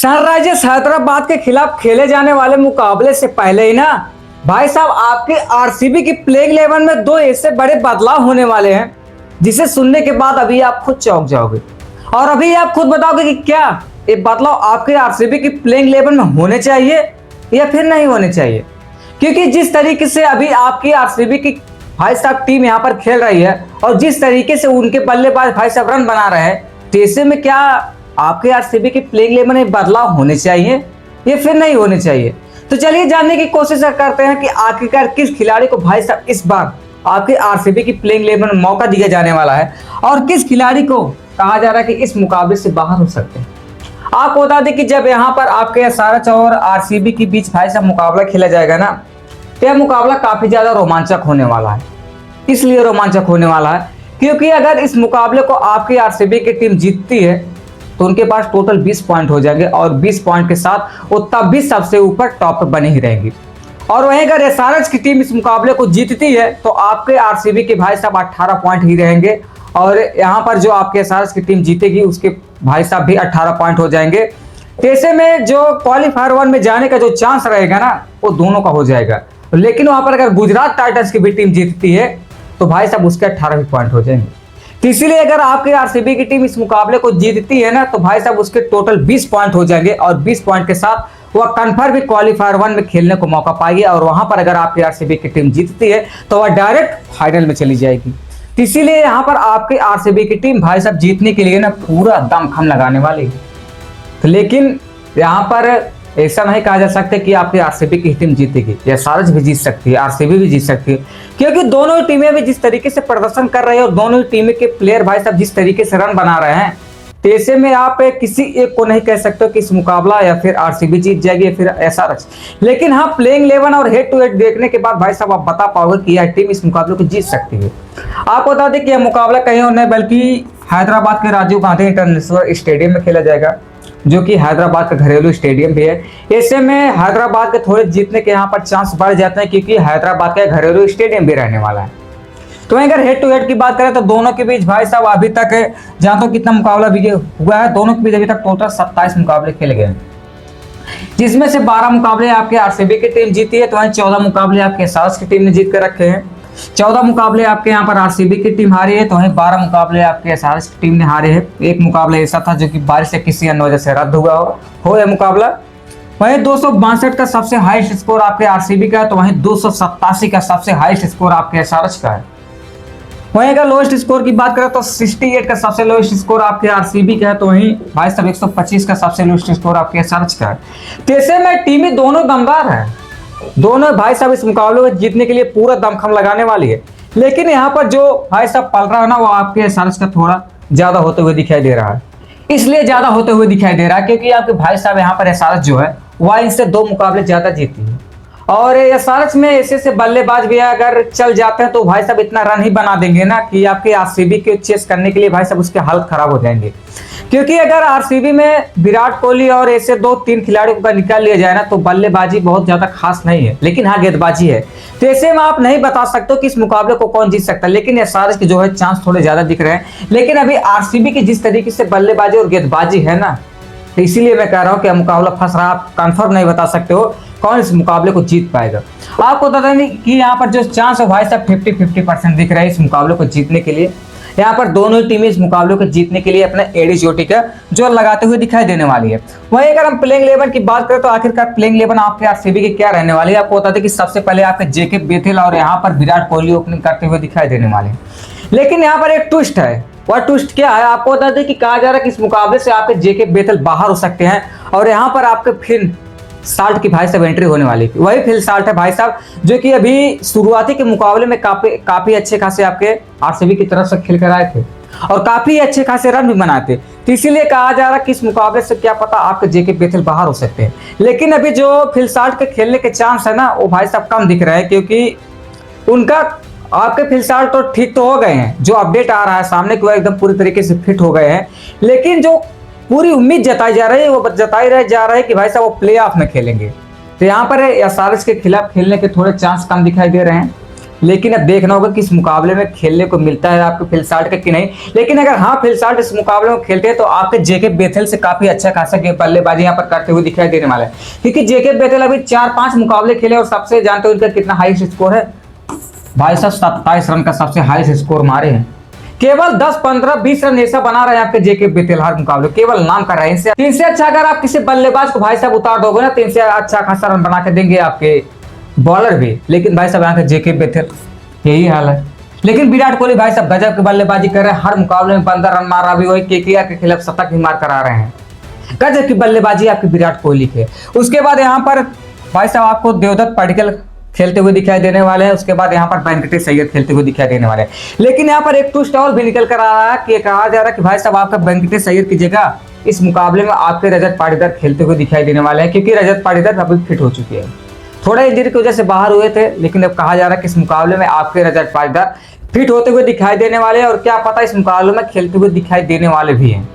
Sunrisers Hyderabad के खिलाफ खेले जाने वाले मुकाबले से पहले ही ना भाई साहब आपके आरसीबी की प्लेइंग 11 में दो ऐसे बड़े बदलाव होने वाले हैं जिसे सुनने के बाद अभी आप खुद चौंक जाओगे और अभी आप खुद बताओगे कि क्या ये बदलाव आपके आरसीबी की प्लेइंग 11 में होने चाहिए या फिर नहीं होने चाहिए। क्योंकि जिस तरीके से अभी आपकी आरसीबी की भाई साहब टीम यहाँ पर खेल रही है और जिस तरीके से उनके बल्लेबाज भाई साहब रन बना रहे हैं, तो ऐसे में क्या आपके आरसीबी की प्लेइंग 11 में बदलाव होने चाहिए या फिर नहीं होने चाहिए। तो चलिए जानने की कोशिश करते हैं कि आखिरकार किस खिलाड़ी को भाई साहब इस बार आपके आरसीबी की प्लेइंग 11 में मौका दिया जाने वाला है और किस खिलाड़ी को कहा जा रहा है कि इस मुकाबले से बाहर हो सकते हैं। आपको बता दें कि जब यहाँ पर आपके एसआरएच और आरसीबी के बीच भाई साहब मुकाबला खेला जाएगा ना, तो यह मुकाबला काफी ज्यादा रोमांचक होने वाला है। इसलिए रोमांचक होने वाला है क्योंकि अगर इस मुकाबले को आपकी आरसीबी की टीम जीतती है तो उनके पास टोटल 20 पॉइंट हो जाएंगे और 20 पॉइंट के साथ वो तब भी सबसे ऊपर टॉप पर बने ही रहेंगी। और वहीं अगर एसआरएच की टीम इस मुकाबले को जीतती है तो आपके आरसीबी के भाई साहब 18 पॉइंट ही रहेंगे और यहाँ पर जो आपके एसआरएच की टीम जीतेगी उसके भाई साहब भी 18 पॉइंट हो जाएंगे। तो ऐसे में जो क्वालिफायर 1 में जाने का जो चांस रहेगा ना वो दोनों का हो जाएगा। लेकिन वहां पर अगर गुजरात टाइटंस की भी टीम जीतती है तो भाई साहब उसके 18 पॉइंट हो जाएंगे। तो इसीलिए अगर आपके आरसीबी की टीम इस मुकाबले को जीतती है ना तो भाई साहब उसके टोटल 20 पॉइंट हो जाएंगे और 20 पॉइंट के साथ वह कन्फर्म भी क्वालिफायर 1 में खेलने को मौका पाएगी और वहां पर अगर आपकी आरसीबी की टीम जीतती है तो वह डायरेक्ट फाइनल में चली जाएगी। तो इसीलिए यहाँ पर आपके आरसीबी की टीम भाई साहब जीतने के लिए ना पूरा दमखम लगाने वाली है। तो लेकिन यहाँ पर ऐसा नहीं कहा जा सकता कि आपकी आरसीबी की टीम जीतेगी, एसआरएच भी जीत सकती है, आरसीबी भी जीत सकती है, क्योंकि दोनों ही टीमें भी जिस तरीके से प्रदर्शन कर रही है और दोनों ही टीमें के प्लेयर भाई साहब जिस तरीके से रन बना रहे हैं, तो ऐसे में आप किसी एक को नहीं कह सकते कि इस मुकाबला या फिर आरसीबी जीत जाएगी या फिर एसआरएच। लेकिन हाँ, प्लेइंग 11 और हेड टू हेड देखने के बाद भाई साहब आप बता पाओगे कि यह टीम इस मुकाबले को जीत सकती है। आपको बता दें कि यह मुकाबला कहीं और नहीं बल्कि हैदराबाद के राजीव गांधी इंटरनेशनल स्टेडियम में खेला जाएगा, जो कि हैदराबाद का घरेलू स्टेडियम भी है। ऐसे में हैदराबाद के थोड़े जीतने के यहाँ पर चांस बढ़ जाते हैं क्योंकि हैदराबाद का घरेलू स्टेडियम भी रहने वाला है। तो अगर हेड टू हेड की बात करें तो दोनों के बीच भाई साहब अभी तक जहां तो कितना मुकाबला भी हुआ है, दोनों के बीच अभी तक टोटल 27 मुकाबले खेले गए, जिसमें से 12 मुकाबले आपके आरसीबी की टीम जीती है, तो वहीं 14 मुकाबले आपके एसआरएच की टीम ने जीत कर रखे हैं। 14 मुकाबले आपके यहाँ पर आरसीबी की टीम हारी है, तो वहीं 12 मुकाबले आपके एसआरएच की टीम ने हारे हैं। एक मुकाबला ऐसा था जो कि बारिश या किसी अन्य वजह से रद्द हुआ हो यह मुकाबला। वहीं 262 का सबसे हाईएस्ट स्कोर आपके आरसीबी का है, तो वहीं 287 का सबसे हाईएस्ट स्कोर आपके एसआरएच का है। वहीं अगर लोएस्ट स्कोर की बात करें तो 68 का सबसे लोएस्ट स्कोर आपके आरसीबी का है, तो वहीं भाई साहब 125 का सबसे लोएस्ट स्कोर आपके एसआरएच का है। तो ऐसे में टीमें दोनों दमदार है, दोनों भाई साहब इस मुकाबले को जीतने के लिए पूरा दमखम लगाने वाली है। लेकिन यहाँ पर जो भाई साहब पल रहा है ना वो आपके एसआरएच का थोड़ा ज्यादा होते हुए दिखाई दे रहा है। इसलिए ज्यादा होते हुए दिखाई दे रहा है क्योंकि आपके भाई साहब यहाँ पर एसआरएच जो है वह इनसे 2 मुकाबले ज्यादा जीती है और एसआरएच में ऐसे बल्लेबाज भी अगर चल जाते हैं तो भाई साहब इतना रन ही बना देंगे ना कि आपके आरसीबी के चेस करने के लिए भाई साहब उसके हालत खराब हो जाएंगे। क्योंकि अगर आरसीबी में विराट कोहली और ऐसे 2-3 खिलाड़ियों को निकाल लिया जाए ना तो बल्लेबाजी बहुत ज्यादा खास नहीं है, लेकिन हाँ गेंदबाजी है। तो ऐसे में आप नहीं बता सकते कि इस मुकाबले को कौन जीत सकता है, लेकिन एसआरएच के जो है चांस थोड़े ज्यादा दिख रहे हैं। लेकिन अभी आरसीबी की जिस तरीके से बल्लेबाजी और गेंदबाजी है ना, तो इसीलिए मैं कह रहा हूँ कि मुकाबला फंस रहा, आप कंफर्म नहीं बता सकते हो कौन इस मुकाबले को जीत पाएगा। आपको बता दें कि यहाँ पर जो चांस है भाई साहब 50-50% दिख रहा है इस मुकाबले को जीतने के लिए। यहाँ पर दोनों टीमें इस मुकाबले को जीतने के लिए अपने एडी चोटी का जो लगाते हुए दिखाई देने वाली है। वहीं अगर हम प्लेइंग 11 की बात करें तो आखिरकार प्लेइंग 11 आपके आरसीबी की क्या रहने वाली है। आपको बता दें कि सबसे पहले आपके जेके बेथेल और यहाँ पर विराट कोहली ओपनिंग करते हुए दिखाई देने वाले हैं। लेकिन यहाँ पर एक ट्विस्ट है, वह ट्विस्ट क्या है आपको बता दें कि कहा जा रहा है कि इस मुकाबले से आपके जेके बेथेल बाहर हो सकते हैं और यहाँ पर आपके फिल साल्ट की भाई साहब एंट्री होने वाली है। वही फिल साल्ट है भाई साहब जो कि अभी शुरुआती के मुकाबले में काफी अच्छे खासे आपके आरसीबी की तरफ से खेल कर आए थे और काफी अच्छे खासे रन भी बनाए थे। तो इसीलिए कहा जा रहा है कि इस मुकाबले से क्या पता आपके जेके बेथेल बाहर हो सकते हैं। लेकिन अभी जो फिल साल्ट के खेलने के चांस है ना वो भाई साहब कम दिख रहे हैं क्योंकि उनका आपके फिल साल्ट तो ठीक तो हो गए हैं, जो अपडेट आ रहा है सामने की वो एकदम पूरी तरीके से फिट हो गए हैं। लेकिन जो पूरी उम्मीद जताई जा रही है वो जा रहा है कि भाई साहब वो प्लेऑफ में खेलेंगे। तो यहाँ पर एसआरएच के खिलाफ खेलने के थोड़े चांस कम दिखाई दे रहे हैं। लेकिन अब देखना होगा कि इस मुकाबले में खेलने को मिलता है आपको फिलसाल्ट का कि नहीं। लेकिन अगर हाँ फिलसाल्ट इस मुकाबले में खेलते हैं तो आपके जेके बेथेल से काफी अच्छा खासा बल्लेबाजी यहाँ पर करते हुए दिखाई देने वाला है, क्योंकि जेके बेथेल अभी 4-5 मुकाबले खेले और सबसे जानते हो उनका कितना हाईएस्ट स्कोर है भाई साहब, 27 रन का सबसे हाईएस्ट स्कोर मारे हैं। केवल 10, 15, 20 रन ऐसा बना रहे हैं आपके जेके बेथेल हर मुकाबले, केवल नाम कर रहे हैं। इनसे अच्छा अगर आप किसी बल्लेबाज को भाई साहब उतार दोगे ना तो इनसे अच्छा खासा रन बना के देंगे आपके बॉलर भी। लेकिन भाई साहब यहाँ के जेके बेथेल यही हाल है। लेकिन विराट कोहली भाई साहब गजब की बल्लेबाजी कर रहे हैं, हर मुकाबले में 15 रन मार रहा, भी वही केकेआर के खिलाफ शतक भी मार कर आ रहे हैं। गजब की बल्लेबाजी आपकी विराट कोहली के। उसके बाद यहाँ पर भाई साहब आपको देवदत्त पडिक्कल खेलते हुए दिखाई देने वाले हैं। उसके बाद यहाँ पर वेंकटेश अय्यर खेलते हुए दिखाई देने वाले हैं। लेकिन यहाँ पर एक ट्विस्ट और भी निकल कर आ रहा है कि कहा जा रहा है कि भाई साहब आपका वेंकटेश अय्यर की जगह इस मुकाबले में आपके रजत पाटीदार खेलते हुए दिखाई देने वाले हैं, क्योंकि रजत पाटीदार अभी फिट हो चुके हैं, थोड़ा इंजरी की वजह से बाहर हुए थे। लेकिन अब कहा जा रहा है कि इस मुकाबले में आपके रजत पाटीदार फिट होते हुए दिखाई देने वाले हैं, और क्या पता इस मुकाबले में खेलते हुए दिखाई देने वाले भी हैं।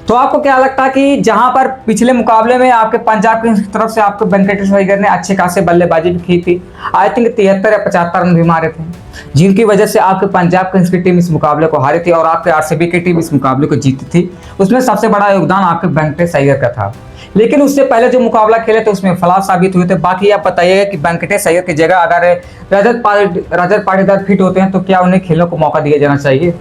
तो आपको क्या लगता है कि जहां पर पिछले मुकाबले में आपके पंजाब की तरफ से आपको वेंकटेश अय्यर ने अच्छे खासे बल्लेबाजी भी की थी, आई थिंक 73 या 75 रन भी मारे थे, जिनकी वजह से आपके पंजाब किंग्स की टीम इस मुकाबले को हारी थी और आपके आरसीबी की टीम इस मुकाबले को जीती थी। उसमें सबसे बड़ा योगदान आपके वेंकटेश अय्यर का था। लेकिन उससे पहले जो मुकाबला खेले थे उसमें फ्लॉप साबित हुए थे। बाकी आप बताइए कि वेंकटेश अय्यर की जगह अगर रजत पाटीदार फिट होते हैं तो क्या उन्हें खेलने को मौका दिया जाना चाहिए।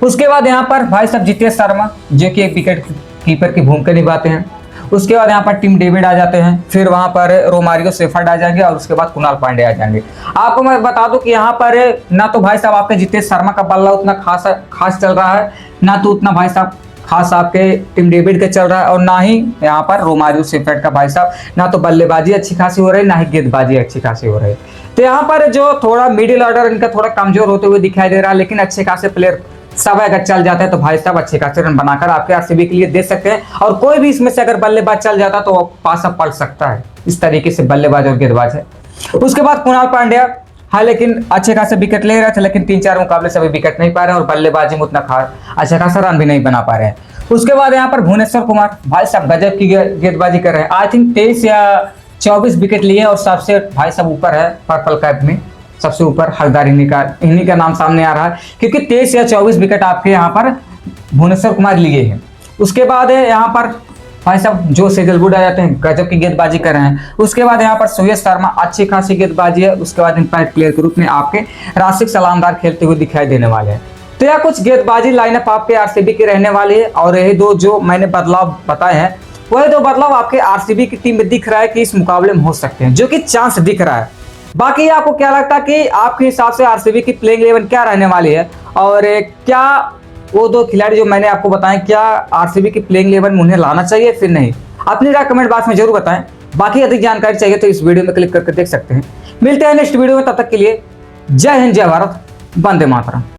उसके बाद यहाँ पर भाई साहब जितेश शर्मा जो कि एक विकेट कीपर की भूमिका निभाते हैं। उसके बाद यहाँ पर टिम डेविड आ जाते हैं, फिर वहां पर रोमारियो शेफर्ड आ जाएंगे और उसके बाद कुणाल पांडे आ जाएंगे। आपको मैं बता दूं कि यहाँ पर ना तो भाई साहब आपके जितेश शर्मा का बल्ला उतना खास चल रहा है, ना तो उतना भाई साहब खास आपके टिम डेविड का चल रहा है, और ना ही यहाँ पर रोमारियो शेफर्ड का भाई साहब ना तो बल्लेबाजी अच्छी खासी हो रही है, ना ही गेंदबाजी अच्छी खासी हो रही है। तो यहाँ पर जो थोड़ा मिडिल ऑर्डर इनका थोड़ा कमजोर होते हुए दिखाई दे रहा है। लेकिन अच्छे खासे प्लेयर सब अगर चल जाता है तो भाई साहब अच्छे खासे रन बनाकर आपके आरसीबी के लिए दे सकते हैं, और कोई भी इसमें से अगर बल्लेबाज चल जाता तो पासा पलट सकता है। इस तरीके से बल्लेबाज और गेंदबाज है। उसके बाद कुणाल पांड्या, हाँ लेकिन अच्छे खासे विकेट ले रहे थे, लेकिन 3-4 मुकाबले से अभी विकेट नहीं पा रहे हैं और बल्लेबाजी में उतना अच्छा खासा रन भी नहीं बना पा रहे हैं। उसके बाद यहाँ पर भुवनेश्वर कुमार भाई साहब गजब की गेंदबाजी कर रहे हैं। आई थिंक 23 या 24 विकेट लिए और सबसे भाई साहब ऊपर है पर्पल कैप में, सबसे ऊपर हरदार इन्हीं का नाम सामने आ रहा है, क्योंकि 23 या 24 विकेट आपके यहाँ पर भुवनेश्वर कुमार लिए हैं। उसके बाद यहाँ पर भाई साहब जो सेजलवुड आ जाते हैं, गजब की गेंदबाजी कर रहे हैं। उसके बाद यहाँ पर सुयश शर्मा अच्छी खासी गेंदबाजी है। उसके बाद इंपैक्ट प्लेयर के रूप में आपके राशिद सलामदार खेलते हुए दिखाई देने वाले हैं। तो यह कुछ गेंदबाजी लाइनअप आपके आरसीबी की रहने वाली है, और यही दो जो मैंने बदलाव बताए हैं वही दो बदलाव आपके आरसीबी की टीम में दिख रहा है कि इस मुकाबले में हो सकते हैं, जो कि चांस दिख रहा है। बाकी आपको क्या लगता है कि आपके हिसाब से आरसीबी की प्लेइंग 11 क्या रहने वाली है, और क्या वो दो खिलाड़ी जो मैंने आपको बताएं क्या आरसीबी की प्लेइंग 11 में उन्हें लाना चाहिए फिर नहीं, अपनी राय कमेंट बॉक्स में जरूर बताएं। बाकी अधिक जानकारी चाहिए तो इस वीडियो में क्लिक करके देख सकते हैं। मिलते हैं नेक्स्ट वीडियो में, तब तक के लिए जय हिंद, जय भारत, वंदे मातरम।